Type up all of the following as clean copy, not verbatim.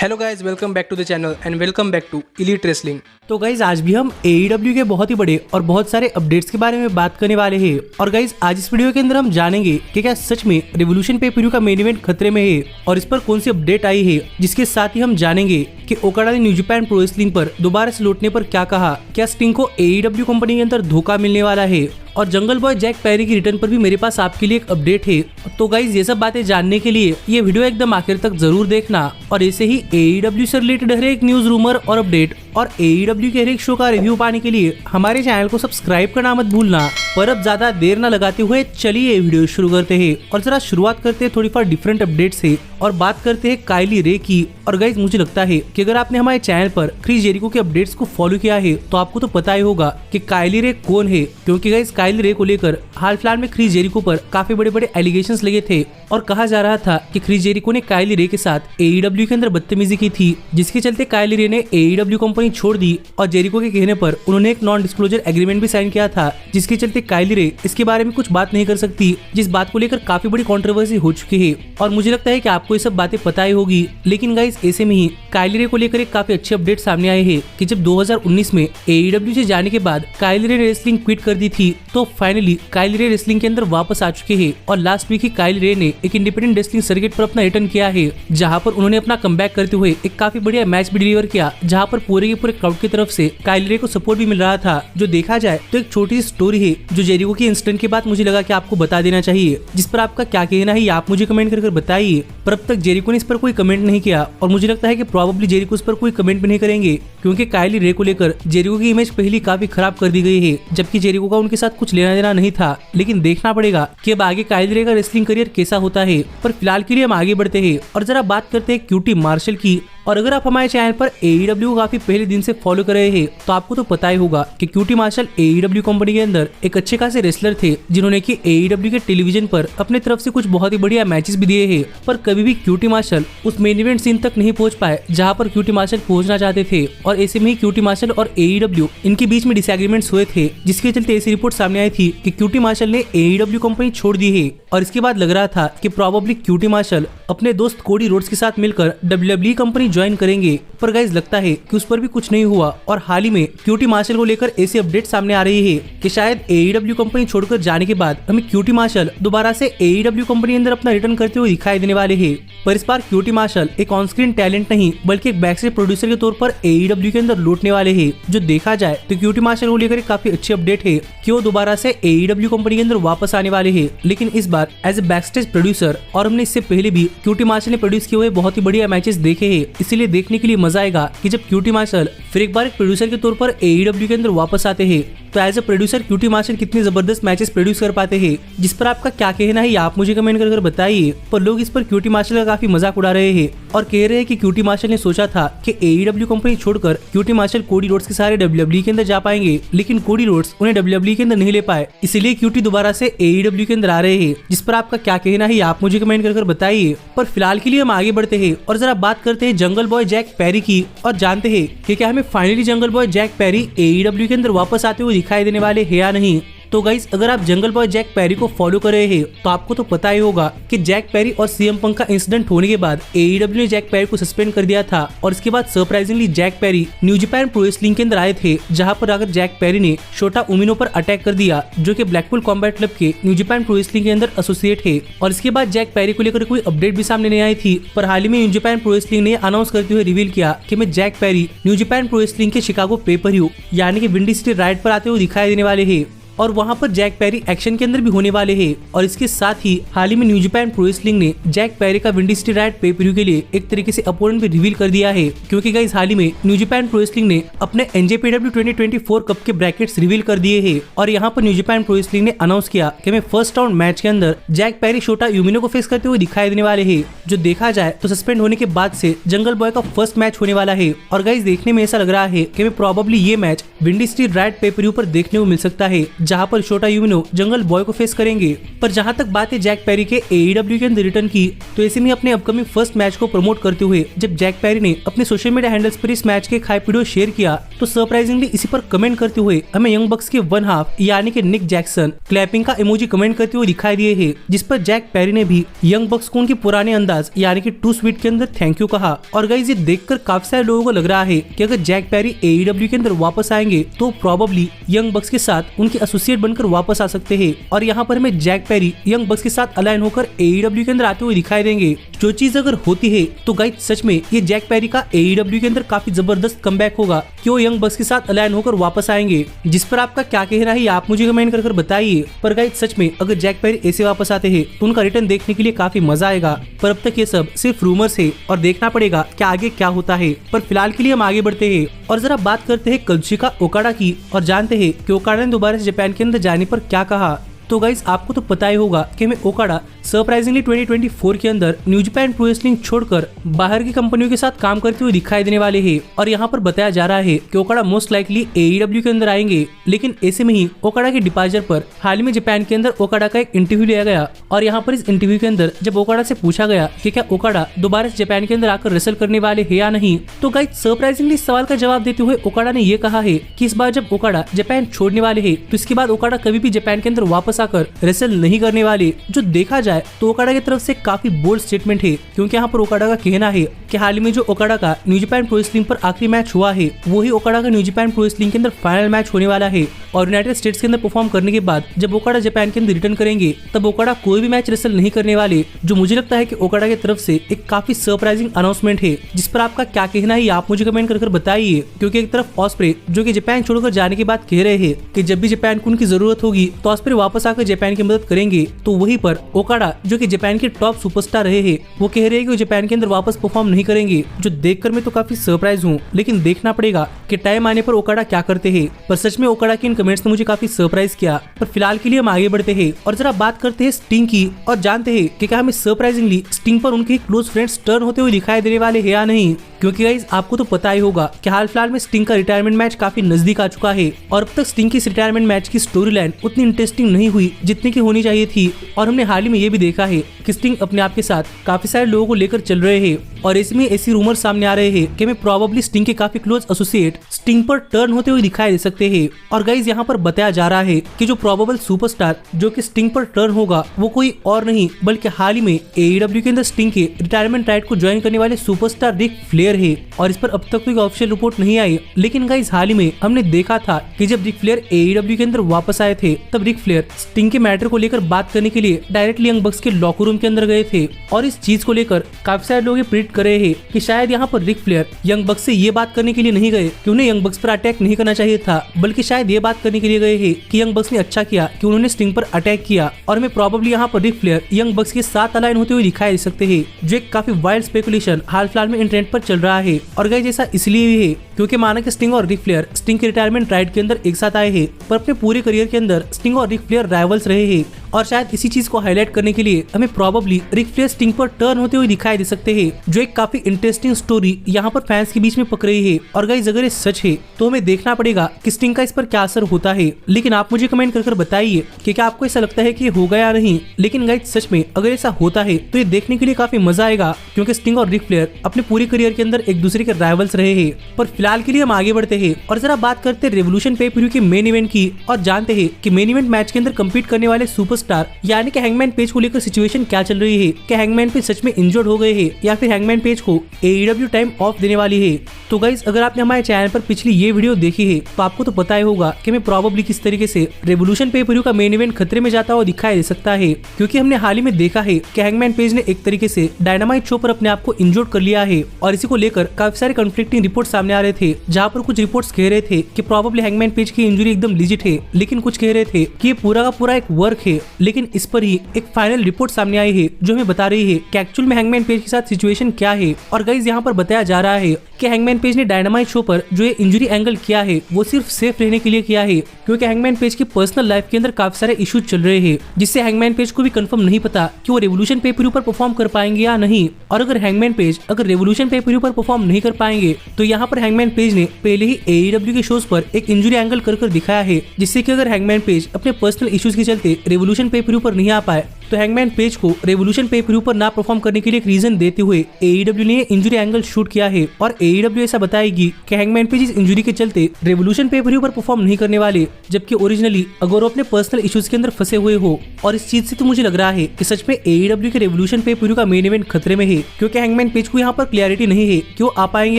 Hello guys, welcome back to the channel and welcome back to elite wrestling. तो guys आज भी हम AEW के बहुत ही बड़े और बहुत सारे अपडेट्स के बारे में बात करने वाले हैं। और गाइज आज इस वीडियो के अंदर हम जानेंगे कि क्या सच में रेवोल्यूशन पे-per-view का मेन इवेंट खतरे में है और इस पर कौन सी अपडेट आई है, जिसके साथ ही हम जानेंगे कि ओकाडा ने न्यू जापान प्रो रेसलिंग पर दोबारा से लौटने पर क्या कहा, क्या स्टिंग को AEW कंपनी के अंदर धोखा मिलने वाला है और जंगल बॉय जैक पेरी की रिटर्न पर भी मेरे पास आपके लिए एक अपडेट है। तो गाइज ये सब बातें जानने के लिए ये वीडियो एकदम आखिर तक जरूर देखना और ऐसे ही AEW से रिलेटेड हर एक न्यूज, रूमर और अपडेट और AEW के हर एक शो का रिव्यू पाने के लिए हमारे चैनल को सब्सक्राइब करना मत भूलना। पर अब ज्यादा देर न लगाते हुए चलिए वीडियो शुरू करते हैं और जरा शुरुआत करते हैं थोड़ी फॉर डिफरेंट अपडेट से और बात करते हैं काइली रे की। और गाइज मुझे लगता है कि अगर आपने हमारे चैनल पर क्रिस जेरिको के अपडेट्स को फॉलो किया है तो आपको तो पता ही होगा कि काइली रे कौन है, क्योंकि गाइज काइली रे को लेकर हाल फिलहाल में क्रिस जेरिको पर काफी बड़े बड़े एलिगेशंस लगे थे और कहा जा रहा था कि क्रिस जेरिको ने काइली रे के साथ AEW के अंदर बदतमीजी की थी, जिसके चलते काइली रे ने AEW कंपनी छोड़ दी और जेरिको के कहने पर उन्होंने एक नॉन डिस्क्लोजर एग्रीमेंट भी साइन किया था, जिसके चलते काइली रे इसके बारे में कुछ बात नहीं कर सकती, जिस बात को लेकर काफी बड़ी कंट्रोवर्सी हो चुकी है। और मुझे लगता है कि आपको ये सब बातें पता ही होगी, लेकिन गाइस ऐसे में ही काइली रे को लेकर एक काफी अच्छे अपडेट सामने आए हैं कि जब 2019 में AEW से जाने के बाद काइली रे रेसलिंग क्विट कर दी थी, तो फाइनली काइली रे रेसलिंग के अंदर वापस आ चुके हैं और लास्ट वीक ही काइली रे ने एक इंडिपेंडेंट रेसलिंग सर्किट पर अपना रिटर्न किया है, जहां पर उन्होंने अपना कमबैक करते हुए एक काफी बढ़िया मैच भी डिलीवर किया, जहां पर पूरे के पूरे क्राउड की तरफ से काइली रे को सपोर्ट भी मिल रहा था। जो देखा जाए तो एक छोटी सी स्टोरी है जो जेरिको के इंसिडेंट के बाद मुझे लगा कि आपको बता देना चाहिए, जिस पर आपका क्या कहना है आप मुझे कमेंट कर बताइए। पर अब तक जेरिको ने इस पर कोई कमेंट नहीं किया और मुझे लगता है कि प्रोबेबली जेरिको इस पर कोई कमेंट भी नहीं करेंगे, क्योंकि काइली रे को लेकर जेरिको की इमेज पहली काफी खराब कर दी गई है, जबकि जेरिको का उनके साथ कुछ लेना देना नहीं था। लेकिन देखना पड़ेगा कि अब आगे काइली रे का रेसलिंग करियर कैसा होता है। पर फिलहाल के लिए हम आगे बढ़ते हैं और जरा बात करते हैं QT मार्शल की। और अगर आप हमारे चैनल पर AEW को काफी पहले दिन से फॉलो कर रहे हैं तो आपको तो पता ही होगा कि QT मार्शल AEW कंपनी के अंदर एक अच्छे खासे रेसलर थे, जिन्होंने कि AEW के टेलीविजन पर अपने तरफ से कुछ बहुत ही बढ़िया मैचेस भी दिए हैं। पर कभी भी QT मार्शल उस मेन इवेंट सीन तक नहीं पहुंच पाए जहां पर QT मार्शल पहुंचना चाहते थे, और ऐसे में ही QT मार्शल और AEW इनके बीच में डिसएग्रीमेंट्स हुए थे, जिसके चलते ऐसी रिपोर्ट सामने आई थी कि QT मार्शल ने AEW कंपनी छोड़ दी है। और इसके बाद लग रहा था कि प्रोबेबली QT मार्शल अपने दोस्त कोडी रोड्स के साथ मिलकर WWE कंपनी ज्वाइन करेंगे। पर गाइस लगता है कि उस पर भी कुछ नहीं हुआ और हाल ही में QT मार्शल को लेकर ऐसे अपडेट सामने आ रही है कि शायद AEW कंपनी छोड़कर जाने के बाद हमें QT मार्शल दोबारा से AEW कंपनी अंदर अपना रिटर्न करते हुए दिखाई देने वाले हैं। पर इस बार QT मार्शल एक ऑन स्क्रीन टैलेंट नहीं बल्कि एक बैकस्टेज प्रोड्यूसर के तौर पर AEW के अंदर लौटने वाले हैं। जो देखा जाए तो QT मार्शल को लेकर काफी अच्छी अपडेट है कि वो दोबारा से AEW कंपनी के अंदर वापस आने वाले हैं, लेकिन इस बार एज ए बैकस्टेज प्रोड्यूसर। और हमने इससे पहले भी QT मार्शल ने प्रोड्यूस किए हुए बहुत ही बढ़िया मैचेस देखे हैं, इसीलिए देखने के लिए मजा आएगा कि जब QT मार्शल फिर एक बार एक प्रोड्यूसर के तौर पर AEW के अंदर वापस आते हैं तो as a producer QT Marshall कितने जबरदस्त मैचेस प्रोड्यूस कर पाते हैं, जिस पर आपका क्या कहना है आप मुझे कमेंट कर बताइए। पर लोग इस पर QT मार्शल का काफी मजाक उड़ा रहे हैं और कह रहे हैं कि QT मार्शल ने सोचा था कि AEW कंपनी छोड़कर QT मार्शल कोडी रोड्स के सारे WWE के अंदर जा पाएंगे, लेकिन कोडी रोड्स उन्हें WWE के अंदर नहीं ले पाए, इसीलिए QT दोबारा से AEW के अंदर आ रहे हैं, जिस पर आपका क्या कहना है आप मुझे कमेंट कर बताइए। पर फिलहाल के लिए हम आगे बढ़ते हैं और जरा बात करते हैं जंगल बॉय जैक पेरी की और जानते हैं कि क्या हमें finally jungle boy Jack Perry AEW के अंदर वापस आते हुए दिखाई देने वाले हैं या नहीं। तो गाइस अगर आप जंगल बॉय जैक पेरी को फॉलो कर रहे हैं तो आपको तो पता ही होगा कि जैक पेरी और CM पंक का इंसिडेंट होने के बाद AEW ने जैक पेरी को सस्पेंड कर दिया था और इसके बाद surprisingly Jack Perry New Japan pro wrestling के अंदर आए थे, जहां पर आकर जैक पेरी ने शोटा उमिनो पर अटैक कर दिया, जो कि ब्लैकपूल कॉम्बैट क्लब के न्यू जापान प्रो रेसलिंग के अंदर एसोसिएट है। और इसके बाद जैक पेरी को लेकर कोई अपडेट भी सामने नहीं आई थी, पर हाल ही में न्यू जापान प्रो रेसलिंग ने अनाउंस करते हुए रिवील किया कि मैं Jack Perry New Japan pro wrestling के शिकागो पे-per-view यानी कि विंडी सिटी राइड पर आते हुए दिखाई देने वाले हैं और वहां पर जैक पेरी एक्शन के अंदर भी होने वाले हैं। और इसके साथ ही हाल ही में न्यू जापान प्रो रेसलिंग ने जैक पेरी का विंडी सिटी राइड पे-per-view के लिए एक तरीके से अपोनेंट भी रिवील कर दिया है, क्योंकि गाइस हाल ही में न्यू जापान प्रो रेसलिंग ने अपने NJPW 2024 कप के ब्रैकेट्स रिवील कर दिए हैं और यहाँ पर न्यू जापान प्रो रेसलिंग ने अनाउंस किया कि मैं फर्स्ट राउंड मैच के अंदर जैक पेरी शोटा यूमिनो को फेस करते हुए दिखाई देने वाले हैं। जो देखा जाए तो सस्पेंड होने के बाद से जंगल बॉय का फर्स्ट मैच होने वाला है और गाइस देखने में ऐसा लग रहा है कि मैं प्रोबेबली ये मैच विंडी सिटी राइड पे-per-view पर देखने को मिल सकता है, जहाँ पर शोटा यूमिनो जंगल बॉय को फेस करेंगे। पर जहाँ तक बात है जैक पेरी के AEW के अंदर रिटर्न की, तो ऐसे में अपने अपकमिंग फर्स्ट मैच को प्रमोट करते हुए जब जैक पेरी ने अपने सोशल मीडिया हैंडल्स पर इस मैच के एक हाइप वीडियो शेयर किया, तो सरप्राइजिंगली इसी पर कमेंट करते हुए हमें यंग बक्स के वन हाफ यानी कि निक जैक्सन क्लैपिंग का इमोजी कमेंट करते हुए दिखाई दिए है, जिस पर जैक पेरी ने भी यंग बक्स को उनके पुराने अंदाज यानी कि टू स्वीट के अंदर थैंक यू कहा। और गाइस ये देखकर काफी सारे लोगों को लग रहा है कि अगर जैक पेरी AEW के अंदर वापस आएंगे तो प्रोबेबली यंग बक्स के साथ उनके एसोसिएट बनकर वापस आ सकते हैं। और यहाँ पर हमें जैक पेरी यंग बक्स के साथ अलाइन होकर AEW के अंदर आते हुए दिखाई देंगे। जो चीज अगर होती है तो गाइस सच में ये जैक पेरी का AEW के अंदर काफी जबरदस्त कमबैक होगा कि वो यंग बक्स के साथ अलाइन होकर वापस आएंगे। जिस पर आपका क्या कहना है आप मुझे कमेंट कर बताइए। पर गाइस सच में अगर जैक पेरी ऐसे वापस आते हैं तो उनका रिटर्न देखने के लिए काफी मजा आएगा। पर अब तक ये सब सिर्फ रूमर्स है और देखना पड़ेगा कि आगे क्या होता है। पर फिलहाल के लिए हम आगे बढ़ते हैं और जरा बात करते हैं काजुचिका ओकाडा की और जानते हैं कि ओकाडा ने दोबारा से जापान के अंदर जाने पर क्या कहा। तो गाइस आपको तो पता ही होगा कि हमें ओकाडा सरप्राइजिंगली 2024 के अंदर न्यू जापान प्रो रेसलिंग छोड़कर बाहर की कंपनियों के साथ काम करते हुए दिखाई देने वाले हैं। और यहाँ पर बताया जा रहा है कि ओकाडा मोस्ट लाइकली AEW के अंदर आएंगे। लेकिन ऐसे में ही ओकाडा के डिपार्चर पर हाल ही में जापान के अंदर ओकाडा का एक इंटरव्यू लिया गया और यहाँ पर इस इंटरव्यू के अंदर जब ओकाडा से पूछा गया कि क्या ओकाडा दोबारा से जापान के अंदर आकर रेसल करने वाले है या नहीं, तो गाइस सरप्राइजिंगली इस सवाल का जवाब देते हुए ओकाडा ने ये कहा है कि इस बार जब ओकाडा जापान छोड़ने वाले है तो इसके बाद ओकाडा कभी भी जापान के अंदर वापस आकर रेसल नहीं करने वाले। जो देखा जाए तो ओकाडा की तरफ से काफी बोल्ड स्टेटमेंट है, क्योंकि यहाँ पर ओकाडा का कहना है कि हाल ही में जो ओकाडा का न्यू जापान प्रो रेसलिंग पर आखिरी मैच हुआ है वही ओकाडा का न्यू जापान प्रो रेसलिंग के अंदर फाइनल मैच होने वाला है। और यूनाइटेड स्टेट्स के अंदर परफॉर्म करने के बाद जब ओकाडा जापान के अंदर रिटर्न करेंगे तब ओकाडा कोई भी मैच रेसल नहीं करने वाले। जो मुझे लगता है कि ओकाडा की तरफ से एक काफी सरप्राइजिंग अनाउंसमेंट है, जिस पर आपका क्या कहना है आप मुझे कमेंट कर बताइए। क्योंकि एक तरफ ऑस्प्रे जो कि जापान छोड़कर जाने के बाद कह रहे हैं कि जब भी जापान को उनकी जरूरत होगी तो ऑस्प्रे वापस आकर जापान की मदद करेंगे, तो वहीं पर ओकाडा जो कि जापान के टॉप सुपरस्टार रहे हैं वो कह रहे हैं कि वो जापान के अंदर वापस परफॉर्म नहीं करेंगे। जो देखकर मैं तो काफी सरप्राइज हूँ, लेकिन देखना पड़ेगा कि टाइम आने पर ओकाडा क्या करते हैं। पर सच में ओकाडा के इन कमेंट्स ने मुझे काफी सरप्राइज किया। पर फिलहाल के लिए हम आगे बढ़ते हैं और जरा बात करते हैं स्टिंग की और जानते हैं कि क्या हमें सरप्राइजिंगली स्टिंग पर उनके क्लोज फ्रेंड्स टर्न होते हुए दिखाई देने वाले हैं या नहीं। क्योंकि गाइस आपको तो पता ही होगा कि हाल फिलहाल में स्टिंग का रिटायरमेंट मैच काफी नजदीक आ चुका है और अब तक स्टिंग की इस रिटायरमेंट मैच की स्टोरी लाइन उतनी इंटरेस्टिंग नहीं हुई जितनी की होनी चाहिए थी। और हमने हाल ही में ये भी देखा है कि स्टिंग अपने आप के साथ काफी सारे लोगों को लेकर चल रहे हैं और इसमें ऐसी रूमर सामने आ रहे हैं कि हमें प्रोबेबली स्टिंग के काफी क्लोज एसोसिएट स्टिंग पर टर्न होते हुए दिखाई दे सकते हैं। और गाइस यहाँ पर बताया जा रहा है कि जो प्रोबेबल सुपरस्टार जो कि स्टिंग पर टर्न होगा वो कोई और नहीं बल्कि हाल ही में AEW के अंदर स्टिंग के रिटायरमेंट राइड को ज्वाइन करने वाले सुपरस्टार रिक फ्लेयर है। और इस पर अब तक कोई ऑफिशियल रिपोर्ट नहीं आई, लेकिन गाइस हाल ही में हमने देखा था कि जब रिक फ्लेयर AEW के अंदर वापस आए थे तब रिक फ्लेयर स्टिंग के मैटर को लेकर बात करने के लिए डायरेक्टली यंग बक्स के लॉकर रूम के अंदर गए थे। और इस चीज को लेकर काफी सारे लोग प्रेडिक्ट कर रहे हैं कि शायद यहाँ पर रिक फ्लेयर यंग बक्स से ये बात करने के लिए नहीं गए कि उन्हें यंग बक्स पर अटैक नहीं करना चाहिए था, बल्कि शायद ये बात करने के लिए गए हैं कि यंग बक्स ने अच्छा किया कि उन्होंने स्टिंग पर अटैक किया। और हमें प्रोबेबली यहाँ पर रिक फ्लेयर यंग बक्स के साथ अलाइन होते हुए दिखाई दे सकते हैं, जो एक काफी वाइल्ड स्पेकुलेशन हाल फिलहाल में इंटरनेट पर चल रहा है। और गाइस ऐसा इसलिए भी है क्योंकि माना कि स्टिंग और रिक फ्लेयर स्टिंग के रिटायरमेंट राइड के अंदर एक साथ आए हैं, पर अपने पूरे करियर के अंदर स्टिंग और रिक फ्लेयर राइवल्स रहे हैं। और शायद इसी चीज को हाईलाइट करने के लिए हमें प्रोबेबली रिक फ्लेयर स्टिंग पर टर्न होते हुए दिखाई दे सकते हैं, जो एक काफी इंटरेस्टिंग स्टोरी यहाँ पर फैंस के बीच में पक रही है। और गाइस अगर ये सच है तो हमें देखना पड़ेगा कि स्टिंग का इस पर क्या असर होता है। लेकिन आप मुझे कमेंट कर बताइए कि क्या आपको ऐसा लगता है कि ये होगा या नहीं। लेकिन गाइस सच में अगर ऐसा होता है तो ये देखने के लिए काफी मजा आएगा, क्योंकि स्टिंग और रिक फ्लेयर अपने पूरे करियर के अंदर एक दूसरे के राइवल्स रहे हैं। पर फिलहाल के लिए हम आगे बढ़ते हैं और जरा बात करते हैं रेवोल्यूशन पे पर व्यू के मेन इवेंट की और जानते हैं कि मेन इवेंट मैच के अंदर कम्पीट करने वाले सुपरस्टार यानी कि हैंगमैन पेज को लेकर सिचुएशन क्या चल रही है। क्या हैंगमैन पेज सच में इंजर्ड हो गए हैं या फिर हैंगमैन पेज को AEW टाइम ऑफ देने वाली है। तो गाइस अगर आपने हमारे चैनल पर पिछली ये वीडियो देखी है तो आपको तो पता ही होगा कि मैं प्रोबेबली किस तरीके से रेवोल्यूशन पे पर व्यू का मेन इवेंट खतरे में जाता हुआ दिखाई दे सकता है, क्योंकि हमने हाल ही में देखा है कि हैंगमैन पेज ने एक तरीके से डायनामाइट शो पर अपने आप को इंजर्ड कर लिया है। और इसी को लेकर काफी सारे कन्फ्लिक्टिंग रिपोर्ट सामने आ रहे थे, जहाँ पर कुछ रिपोर्ट्स कह रहे थे कि प्रोबेबली हैंगमैन पेज की इंजरी एकदम लीजिट है, लेकिन कुछ कह रहे थे कि ये पूरा का पूरा एक वर्क है। लेकिन इस पर ही एक फाइनल रिपोर्ट सामने आई है जो हमें बता रही है कि एक्चुअल में हैंगमैन पेज के साथ सिचुएशन क्या है। और गाइस यहाँ पर बताया जा रहा है कि हैंगमैन पेज ने डायनामाइट शो पर जो ये इंजरी एंगल किया है वो सिर्फ सेफ रहने के लिए किया है, क्योंकि हैंगमैन पेज की पर्सनल लाइफ के अंदर काफी सारे इश्यूज चल रहे हैं, जिससे हैंगमैन पेज को भी कंफर्म नहीं पता कि वो रेवोल्यूशन पे पर व्यू पर परफॉर्म कर पाएंगे या नहीं। और अगर हैंगमैन पेज रेवोल्यूशन पे पर व्यू पर परफॉर्म नहीं कर पाएंगे तो यहाँ पर हैंगमैन पेज ने पहले ही AEW के शोज पर एक इंजरी एंगल कर दिखाया है, जिससे कि अगर हैंगमैन पेज अपने पर्सनल इश्यूज के चलते रेवोल्यूशन पे पर व्यू पर नहीं आ पाए तो हैंगमैन पेज को रेवोल्यूशन पे पर व्यू पर ना परफॉर्म करने के लिए एक रीजन देते हुए AEW ने इंजरी एंगल शूट किया है। और AEW ऐसा बताएगी कि हैंगमैन पेज इस इंजरी के चलते रेवोल्यूशन पे पर व्यू पर परफॉर्म नहीं करने वाले, जबकि ओरिजिनली अगर वो अपने पर्सनल इश्यूज के अंदर फंसे हुए हो। और इस चीज से तो मुझे लग रहा है कि सच में AEW के रेवोल्यूशन पे पर व्यू का मेन इवेंट खतरे में है, क्योंकि हैंगमैन पेज को यहाँ पर क्लैरिटी नहीं है कि वो आ पाएंगे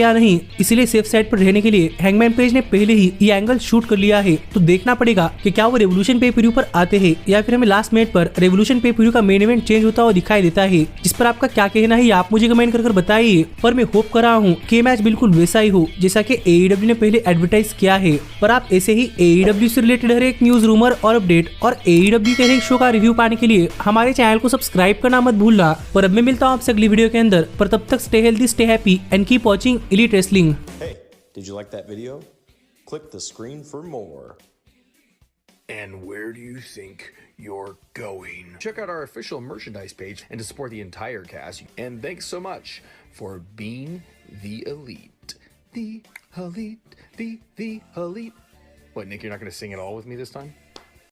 या नहीं। इसीलिए सेफ साइड पर रहने के लिए हैंगमैन पेज ने पहले ही ये एंगल शूट कर लिया है। तो देखना पड़ेगा कि क्या वो रेवोल्यूशन पे पर व्यू पर आते हैं या फिर हमें लास्ट मिनट पर रेवोल्यूशन पे पर व्यू का मेन इवेंट चेंज होता हुआ दिखाई देता है। जिस पर आपका क्या कहना है आप मुझे कमेंट कर बताइए। पर मैं होप कर रहा हूँ कि मैच बिल्कुल वैसा ही हो जैसा कि AEW ने पहले एडवर्टाइज किया है। पर आप ऐसे ही AEW से रिलेटेड हर एक न्यूज, रूमर और अपडेट और AEW के हर एक शो का रिव्यू पाने के लिए हमारे चैनल को सब्सक्राइब करना मत भूलना। पर अब मैं मिलता हूँ आपसे अगली वीडियो के अंदर, पर तब तक stay healthy, stay happy and keep watching elite wrestling. Hey, did you like that video? Click the screen for more. And where do you think you're going? Check out our official merchandise page and to support the entire cast. And thanks so much for being the elite. The elite, the elite. What, Nick, you're not going to sing it all with me this time?